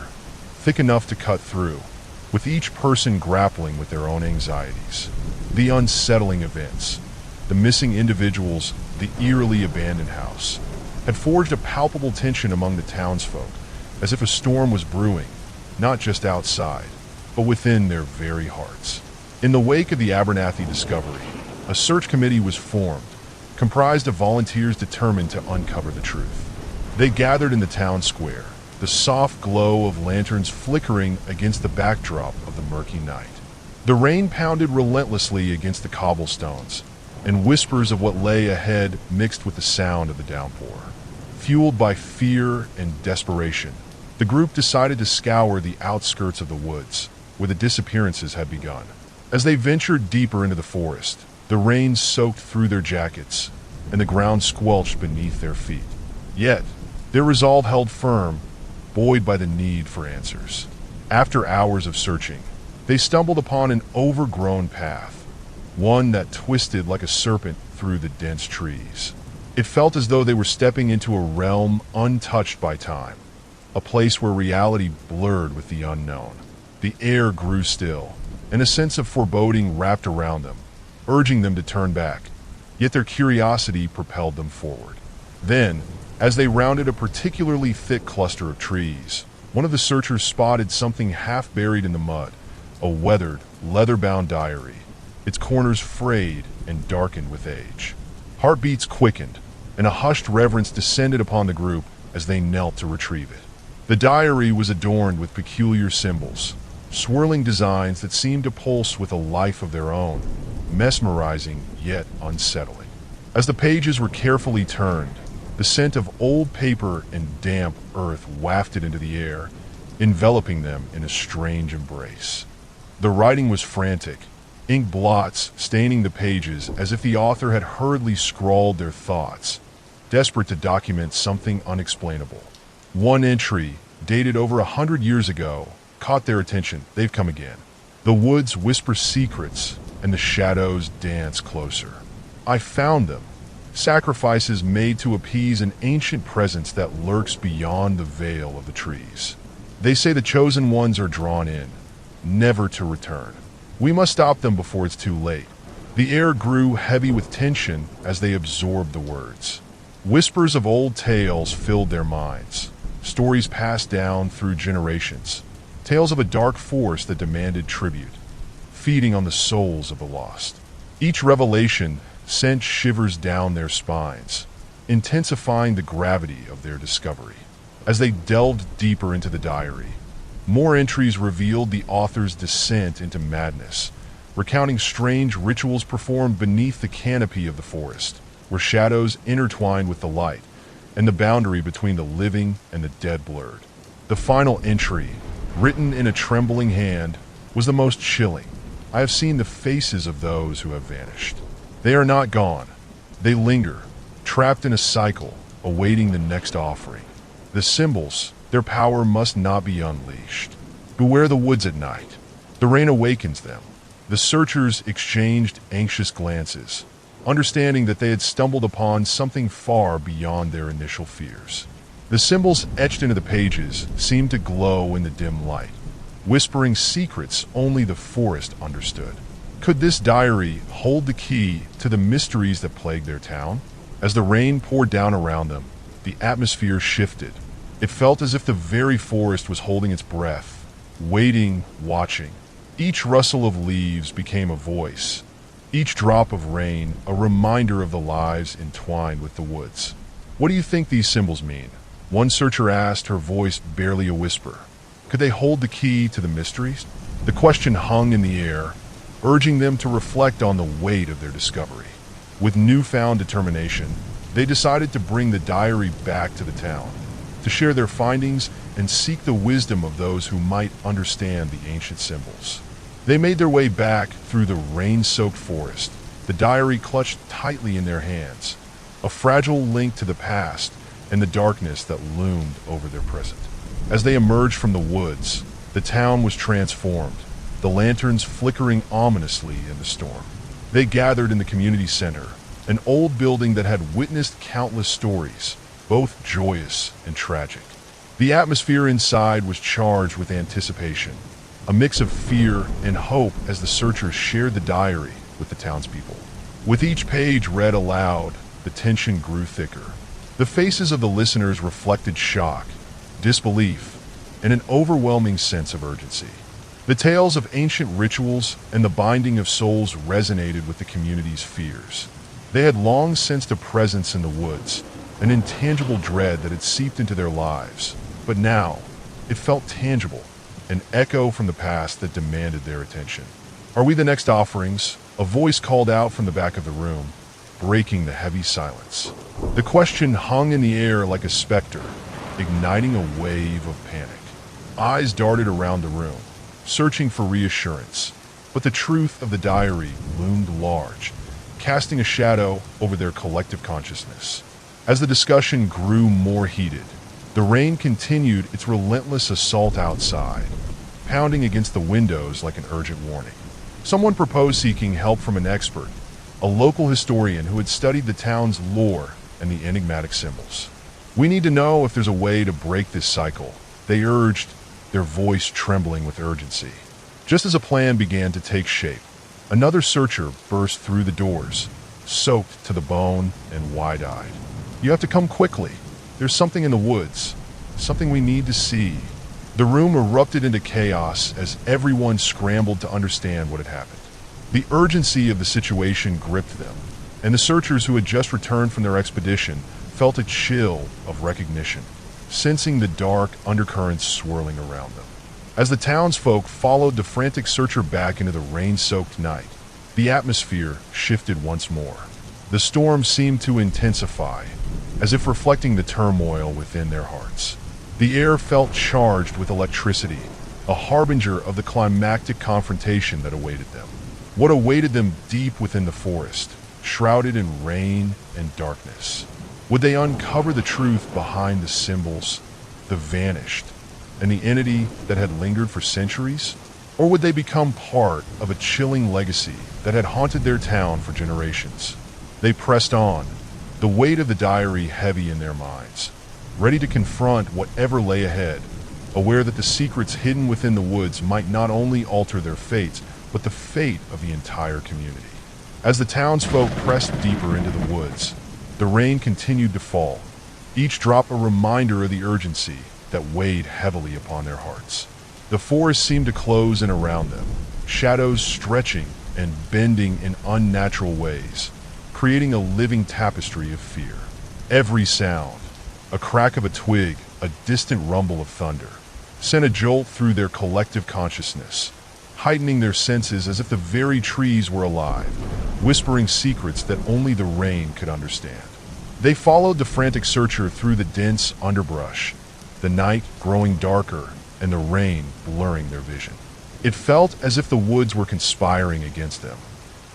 thick enough to cut through, with each person grappling with their own anxieties. The unsettling events, the missing individuals, the eerily abandoned house, had forged a palpable tension among the townsfolk, as if a storm was brewing, not just outside, but within their very hearts. In the wake of the Abernathy discovery, a search committee was formed, comprised of volunteers determined to uncover the truth. They gathered in the town square, the soft glow of lanterns flickering against the backdrop of the murky night. The rain pounded relentlessly against the cobblestones, and whispers of what lay ahead mixed with the sound of the downpour. Fueled by fear and desperation, the group decided to scour the outskirts of the woods, where the disappearances had begun. As they ventured deeper into the forest, the rain soaked through their jackets, and the ground squelched beneath their feet. Yet, their resolve held firm, buoyed by the need for answers. After hours of searching, they stumbled upon an overgrown path, one that twisted like a serpent through the dense trees. It felt as though they were stepping into a realm untouched by time, a place where reality blurred with the unknown. The air grew still, and a sense of foreboding wrapped around them, urging them to turn back, yet their curiosity propelled them forward. Then, as they rounded a particularly thick cluster of trees, one of the searchers spotted something half buried in the mud, a weathered, leather-bound diary, its corners frayed and darkened with age. Heartbeats quickened, and a hushed reverence descended upon the group as they knelt to retrieve it. The diary was adorned with peculiar symbols, swirling designs that seemed to pulse with a life of their own, mesmerizing yet unsettling. As the pages were carefully turned, the scent of old paper and damp earth wafted into the air, enveloping them in a strange embrace. The writing was frantic, ink blots staining the pages as if the author had hurriedly scrawled their thoughts, desperate to document something unexplainable. One entry, dated over 100 years ago, caught their attention. They've come again. The woods whisper secrets, and the shadows dance closer. I found them. Sacrifices made to appease an ancient presence that lurks beyond the veil of the trees. They say the chosen ones are drawn in, never to return. We must stop them before it's too late. The air grew heavy with tension as they absorbed the words. Whispers of old tales filled their minds, stories passed down through generations, tales of a dark force that demanded tribute, feeding on the souls of the lost. Each revelation sent shivers down their spines, intensifying the gravity of their discovery. As they delved deeper into the diary, more entries revealed the author's descent into madness, recounting strange rituals performed beneath the canopy of the forest, where shadows intertwined with the light, and the boundary between the living and the dead blurred. The final entry, written in a trembling hand, was the most chilling. I have seen the faces of those who have vanished. They are not gone. They linger, trapped in a cycle, awaiting the next offering. The symbols, their power must not be unleashed. Beware the woods at night. The rain awakens them. The searchers exchanged anxious glances, understanding that they had stumbled upon something far beyond their initial fears. The symbols etched into the pages seemed to glow in the dim light, whispering secrets only the forest understood. Could this diary hold the key to the mysteries that plagued their town? As the rain poured down around them, the atmosphere shifted. It felt as if the very forest was holding its breath, waiting, watching. Each rustle of leaves became a voice, each drop of rain a reminder of the lives entwined with the woods. What do you think these symbols mean? One searcher asked, her voice barely a whisper. Could they hold the key to the mysteries? The question hung in the air, urging them to reflect on the weight of their discovery. With newfound determination, they decided to bring the diary back to the town, to share their findings and seek the wisdom of those who might understand the ancient symbols. They made their way back through the rain-soaked forest, the diary clutched tightly in their hands, a fragile link to the past and the darkness that loomed over their present. As they emerged from the woods, the town was transformed, the lanterns flickering ominously in the storm. They gathered in the community center, an old building that had witnessed countless stories, both joyous and tragic. The atmosphere inside was charged with anticipation, a mix of fear and hope as the searchers shared the diary with the townspeople. With each page read aloud, the tension grew thicker. The faces of the listeners reflected shock, disbelief, and an overwhelming sense of urgency. The tales of ancient rituals and the binding of souls resonated with the community's fears. They had long sensed a presence in the woods, an intangible dread that had seeped into their lives. But now, it felt tangible, an echo from the past that demanded their attention. Are we the next offerings? A voice called out from the back of the room, breaking the heavy silence. The question hung in the air like a specter, igniting a wave of panic. Eyes darted around the room, searching for reassurance, but the truth of the diary loomed large, casting a shadow over their collective consciousness. As the discussion grew more heated, the rain continued its relentless assault outside, pounding against the windows like an urgent warning. Someone proposed seeking help from an expert, a local historian who had studied the town's lore and the enigmatic symbols. We need to know if there's a way to break this cycle, they urged, their voice trembling with urgency. Just as a plan began to take shape, another searcher burst through the doors, soaked to the bone and wide-eyed. You have to come quickly. There's something in the woods, something we need to see. The room erupted into chaos as everyone scrambled to understand what had happened. The urgency of the situation gripped them, and the searchers who had just returned from their expedition felt a chill of recognition, sensing the dark undercurrents swirling around them. As the townsfolk followed the frantic searcher back into the rain-soaked night, the atmosphere shifted once more. The storm seemed to intensify, as if reflecting the turmoil within their hearts. The air felt charged with electricity, a harbinger of the climactic confrontation that awaited them. What awaited them deep within the forest, shrouded in rain and darkness? Would they uncover the truth behind the symbols, the vanished, and the entity that had lingered for centuries? Or would they become part of a chilling legacy that had haunted their town for generations? They pressed on, the weight of the diary heavy in their minds, ready to confront whatever lay ahead, aware that the secrets hidden within the woods might not only alter their fates, but the fate of the entire community. As the townsfolk pressed deeper into the woods, the rain continued to fall, each drop a reminder of the urgency that weighed heavily upon their hearts. The forest seemed to close in around them, shadows stretching and bending in unnatural ways, creating a living tapestry of fear. Every sound, a crack of a twig, a distant rumble of thunder, sent a jolt through their collective consciousness, heightening their senses as if the very trees were alive, whispering secrets that only the rain could understand. They followed the frantic searcher through the dense underbrush, the night growing darker and the rain blurring their vision. It felt as if the woods were conspiring against them,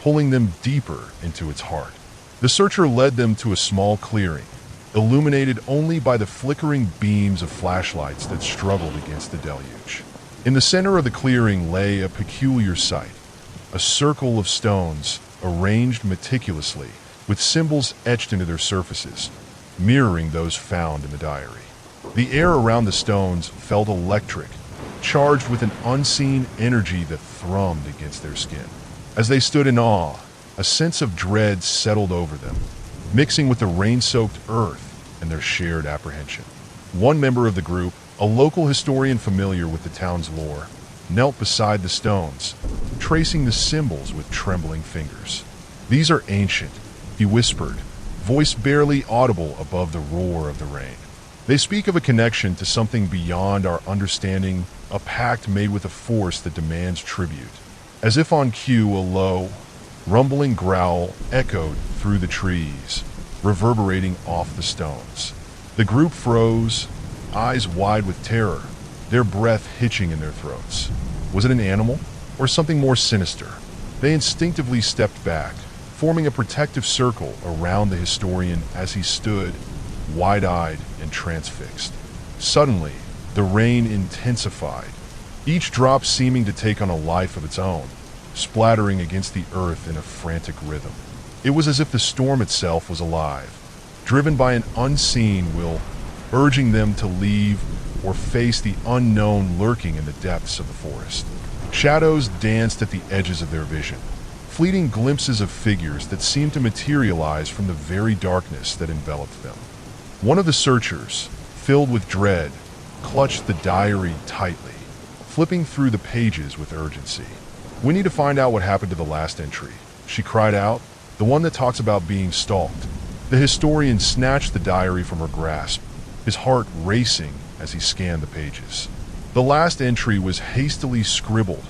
pulling them deeper into its heart. The searcher led them to a small clearing, illuminated only by the flickering beams of flashlights that struggled against the deluge. In the center of the clearing lay a peculiar sight, a circle of stones arranged meticulously with symbols etched into their surfaces, mirroring those found in the diary. The air around the stones felt electric, charged with an unseen energy that thrummed against their skin. As they stood in awe, a sense of dread settled over them, mixing with the rain-soaked earth and their shared apprehension. One member of the group, a local historian familiar with the town's lore, knelt beside the stones, tracing the symbols with trembling fingers. "These are ancient," he whispered, voice barely audible above the roar of the rain. "They speak of a connection to something beyond our understanding, a pact made with a force that demands tribute." As if on cue, a low, rumbling growl echoed through the trees, reverberating off the stones. The group froze, eyes wide with terror, their breath hitching in their throats. Was it an animal, or something more sinister? They instinctively stepped back, forming a protective circle around the historian as he stood, wide-eyed and transfixed. Suddenly, the rain intensified, each drop seeming to take on a life of its own, splattering against the earth in a frantic rhythm. It was as if the storm itself was alive, driven by an unseen will, urging them to leave or face the unknown lurking in the depths of the forest. Shadows danced at the edges of their vision, fleeting glimpses of figures that seemed to materialize from the very darkness that enveloped them. One of the searchers, filled with dread, clutched the diary tightly, flipping through the pages with urgency. "We need to find out what happened to the last entry," she cried out, "the one that talks about being stalked." The historian snatched the diary from her grasp, his heart racing as he scanned the pages. The last entry was hastily scribbled,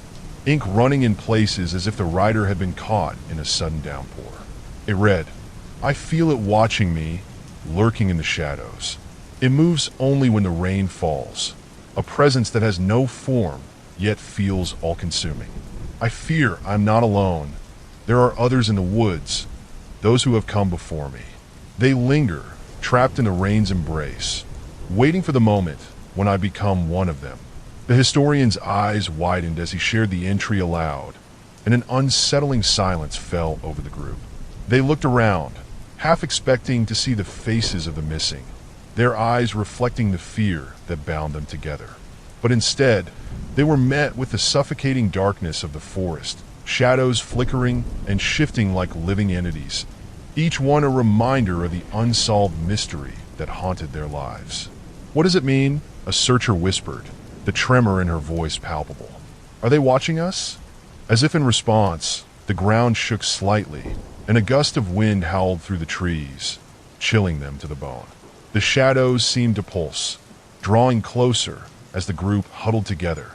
ink running in places as if the writer had been caught in a sudden downpour. It read, "I feel it watching me, lurking in the shadows. It moves only when the rain falls, a presence that has no form, yet feels all-consuming. I fear I'm not alone. There are others in the woods, those who have come before me. They linger, trapped in the rain's embrace, waiting for the moment when I become one of them." The historian's eyes widened as he shared the entry aloud, and an unsettling silence fell over the group. They looked around, half expecting to see the faces of the missing, their eyes reflecting the fear that bound them together. But instead, they were met with the suffocating darkness of the forest, shadows flickering and shifting like living entities, each one a reminder of the unsolved mystery that haunted their lives. "What does it mean?" a searcher whispered, the tremor in her voice palpable. "Are they watching us?" As if in response, the ground shook slightly, and a gust of wind howled through the trees, chilling them to the bone. The shadows seemed to pulse, drawing closer as the group huddled together,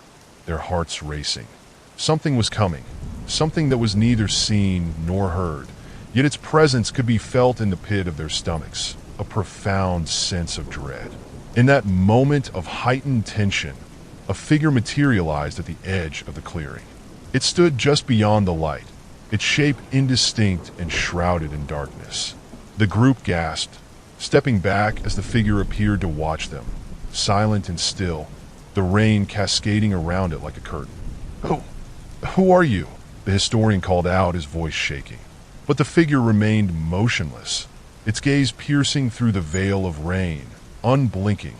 their hearts racing. Something was coming, something that was neither seen nor heard, yet its presence could be felt in the pit of their stomachs, a profound sense of dread. In that moment of heightened tension, a figure materialized at the edge of the clearing. It stood just beyond the light, its shape indistinct and shrouded in darkness. The group gasped, stepping back as the figure appeared to watch them, silent and still, the rain cascading around it like a curtain. "Who? Who are you?" the historian called out, his voice shaking. But the figure remained motionless, its gaze piercing through the veil of rain, unblinking,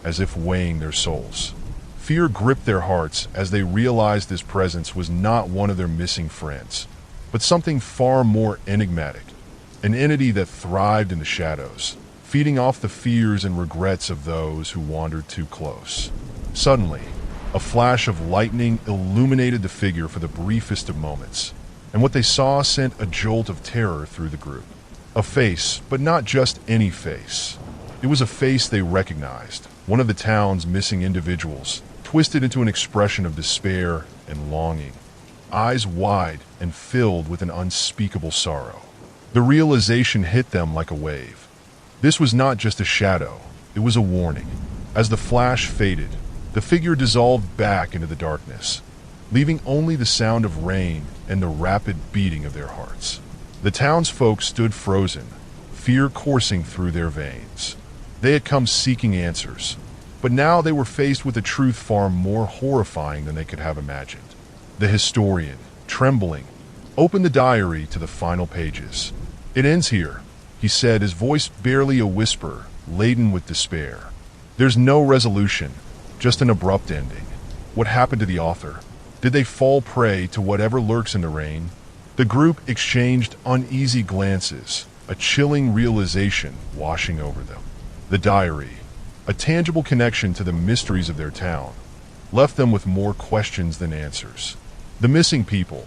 as if weighing their souls. Fear gripped their hearts as they realized this presence was not one of their missing friends, but something far more enigmatic, an entity that thrived in the shadows, feeding off the fears and regrets of those who wandered too close. Suddenly, a flash of lightning illuminated the figure for the briefest of moments, and what they saw sent a jolt of terror through the group. A face, but not just any face. It was a face they recognized, one of the town's missing individuals, twisted into an expression of despair and longing, eyes wide and filled with an unspeakable sorrow. The realization hit them like a wave. This was not just a shadow, it was a warning. As the flash faded, the figure dissolved back into the darkness, leaving only the sound of rain and the rapid beating of their hearts. The townsfolk stood frozen, fear coursing through their veins. They had come seeking answers, but now they were faced with a truth far more horrifying than they could have imagined. The historian, trembling, opened the diary to the final pages. "It ends here," he said, his voice barely a whisper, laden with despair. "There's no resolution, just an abrupt ending. What happened to the author? Did they fall prey to whatever lurks in the rain?" The group exchanged uneasy glances, a chilling realization washing over them. The diary, a tangible connection to the mysteries of their town, left them with more questions than answers. The missing people,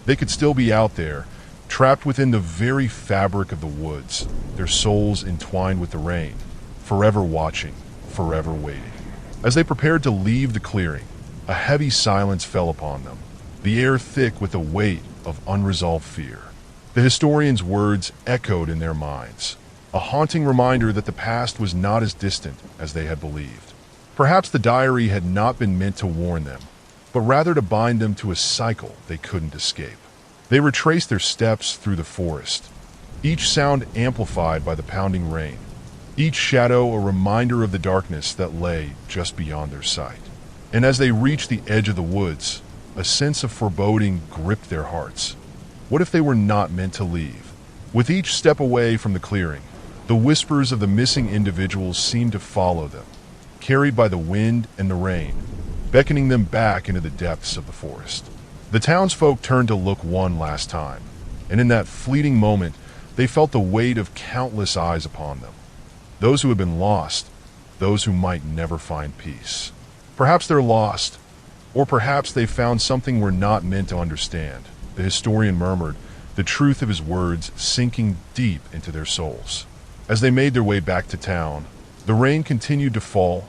they could still be out there, trapped within the very fabric of the woods, their souls entwined with the rain, forever watching, forever waiting. As they prepared to leave the clearing, a heavy silence fell upon them, the air thick with the weight of unresolved fear. The historian's words echoed in their minds, a haunting reminder that the past was not as distant as they had believed. Perhaps the diary had not been meant to warn them, but rather to bind them to a cycle they couldn't escape. They retraced their steps through the forest, each sound amplified by the pounding rain, each shadow a reminder of the darkness that lay just beyond their sight. And as they reached the edge of the woods, a sense of foreboding gripped their hearts. What if they were not meant to leave? With each step away from the clearing, the whispers of the missing individuals seemed to follow them, carried by the wind and the rain, beckoning them back into the depths of the forest. The townsfolk turned to look one last time, and in that fleeting moment, they felt the weight of countless eyes upon them. Those who had been lost, those who might never find peace. Perhaps they're lost, or perhaps they found something we're not meant to understand, the historian murmured, the truth of his words sinking deep into their souls. As they made their way back to town, the rain continued to fall,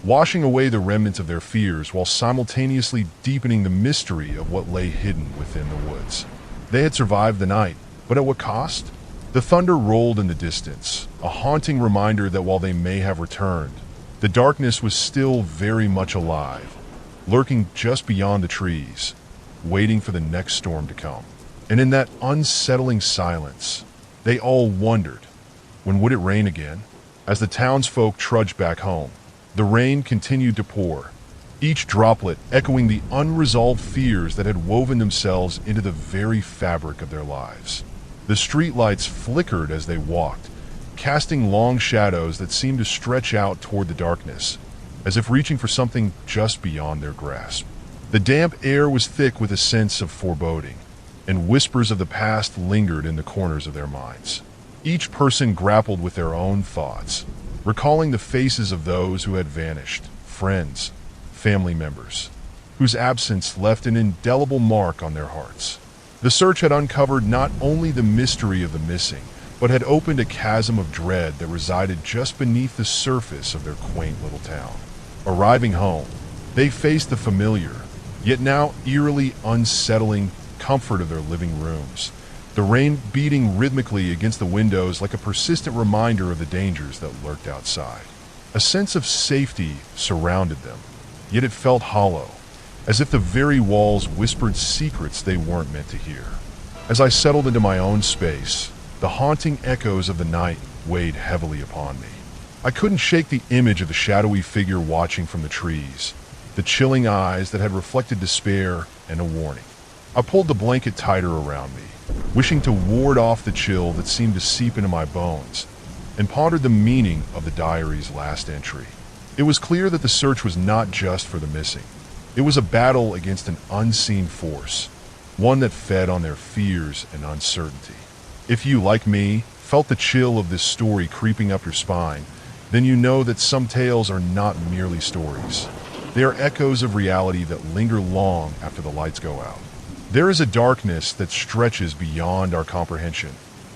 washing away the remnants of their fears while simultaneously deepening the mystery of what lay hidden within the woods. They had survived the night, but at what cost? The thunder rolled in the distance, a haunting reminder that while they may have returned, the darkness was still very much alive, lurking just beyond the trees, waiting for the next storm to come. And in that unsettling silence, they all wondered, when would it rain again? As the townsfolk trudged back home, the rain continued to pour, each droplet echoing the unresolved fears that had woven themselves into the very fabric of their lives. The streetlights flickered as they walked, casting long shadows that seemed to stretch out toward the darkness, as if reaching for something just beyond their grasp. The damp air was thick with a sense of foreboding, and whispers of the past lingered in the corners of their minds. Each person grappled with their own thoughts, recalling the faces of those who had vanished, friends, family members, whose absence left an indelible mark on their hearts. The search had uncovered not only the mystery of the missing, but had opened a chasm of dread that resided just beneath the surface of their quaint little town. Arriving home, they faced the familiar, yet now eerily unsettling comfort of their living rooms, the rain beating rhythmically against the windows like a persistent reminder of the dangers that lurked outside. A sense of safety surrounded them, yet it felt hollow, as if the very walls whispered secrets they weren't meant to hear. As I settled into my own space, the haunting echoes of the night weighed heavily upon me. I couldn't shake the image of the shadowy figure watching from the trees, the chilling eyes that had reflected despair and a warning. I pulled the blanket tighter around me, wishing to ward off the chill that seemed to seep into my bones, and pondered the meaning of the diary's last entry. It was clear that the search was not just for the missing. It was a battle against an unseen force, one that fed on their fears and uncertainty. If you, like me, felt the chill of this story creeping up your spine, then you know that some tales are not merely stories. They are echoes of reality that linger long after the lights go out. There is a darkness that stretches beyond our comprehension,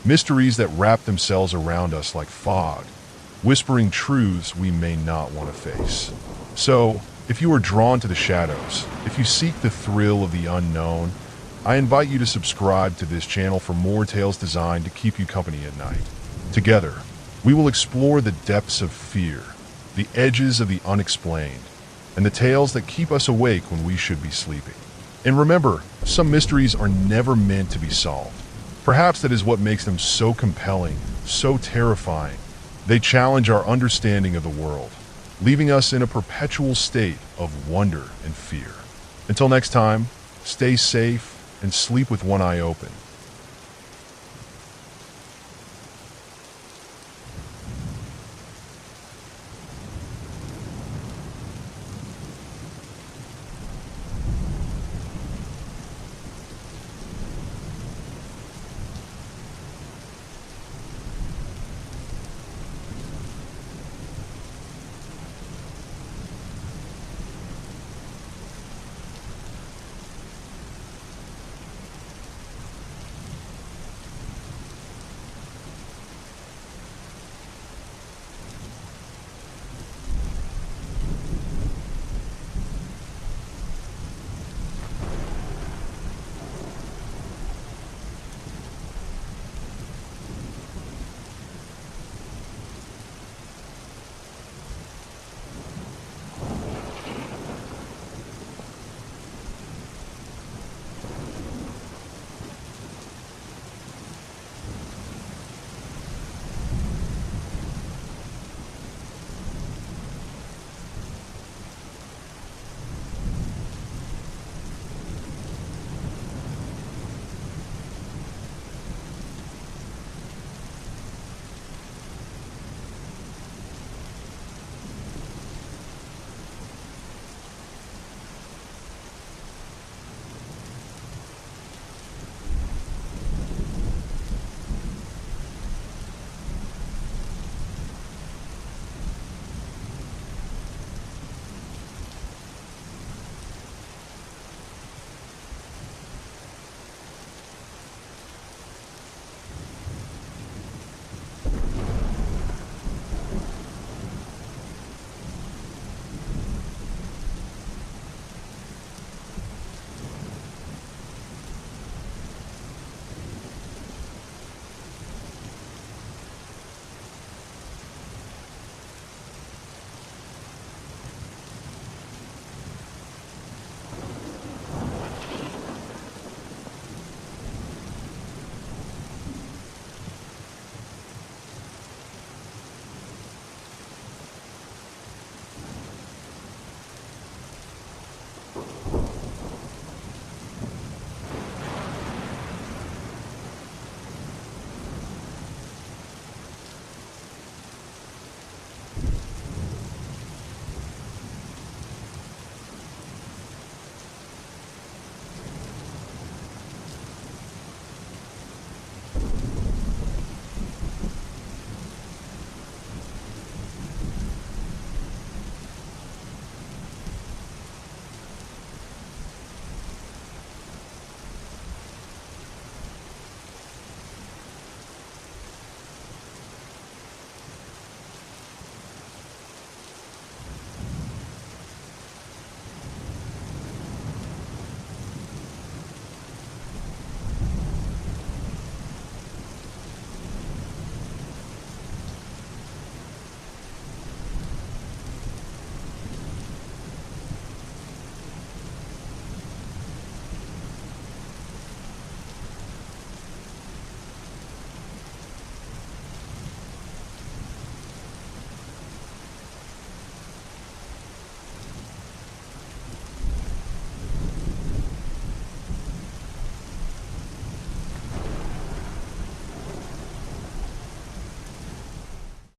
mysteries that wrap themselves around us like fog, whispering truths we may not want to face. So, if you are drawn to the shadows, if you seek the thrill of the unknown, I invite you to subscribe to this channel for more tales designed to keep you company at night. Together, we will explore the depths of fear, the edges of the unexplained, and the tales that keep us awake when we should be sleeping. And remember, some mysteries are never meant to be solved. Perhaps that is what makes them so compelling, so terrifying. They challenge our understanding of the world, leaving us in a perpetual state of wonder and fear. Until next time, stay safe and sleep with one eye open.